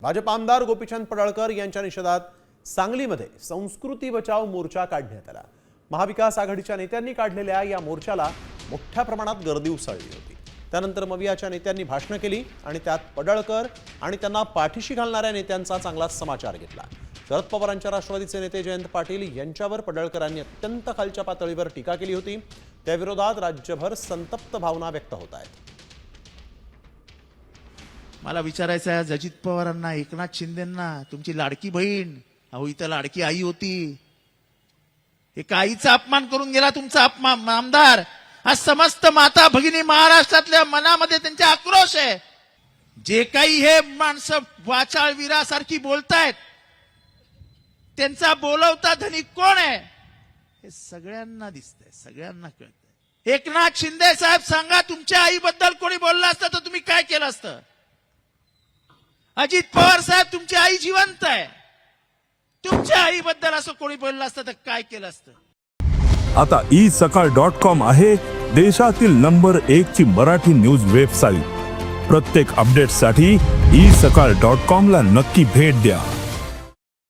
भाजप आमदार गोपीचंद पडळकर यांच्या निषेधात सांगलीमध्ये संस्कृती बचाव मोर्चा काढण्यात आला। महाविकास आघाडीच्या नेत्यांनी काढलेल्या या मोर्चाला मोठ्या प्रमाणात गर्दी उसळली होती। त्यानंतर मवियाच्या नेत्यांनी भाषण केली आणि त्यात पडळकर आणि त्यांना पाठीशी घालणाऱ्या नेत्यांचा चांगला समाचार घेतला। शरद पवारांच्या राष्ट्रवादीचे नेते जयंत पाटील यांच्यावर पडळकरांनी अत्यंत खालच्या पातळीवर टीका केली होती। त्या विरोधात राज्यभर संतप्त भावना व्यक्त होत आहेत। मला विचारायचं आहे अजित पवारांना, एकनाथ शिंदेंना, तुमची लाडकी बहीण, अहो इथं लाडकी आई होती, एका आईचा अपमान करून गेला तुमचा आमदार। आज समस्त माता भगिनी महाराष्ट्रातल्या मनामध्ये त्यांचे आक्रोश आहे। जे काही हे माणसं वाचाळ वीरासारखी बोलतायत, त्यांचा बोलवता धनी कोण आहे हे सगळ्यांना दिसतंय, सगळ्यांना कळतंय। एकनाथ शिंदे साहेब सांगा, तुमच्या आईबद्दल कोणी बोललं असतं तर तुम्ही काय केलं असतं? अजित पवार साहेब, तुमची आई जिवंत आहे, तुमच्या आईबद्दल असं कोणी बोललं असतं तर काय केलं असतं? आता isakal.com आहे देशातील नंबर 1 ची मराठी न्यूज वेबसाईट। प्रत्येक अपडेटसाठी isakal.com ला नक्की भेट द्या।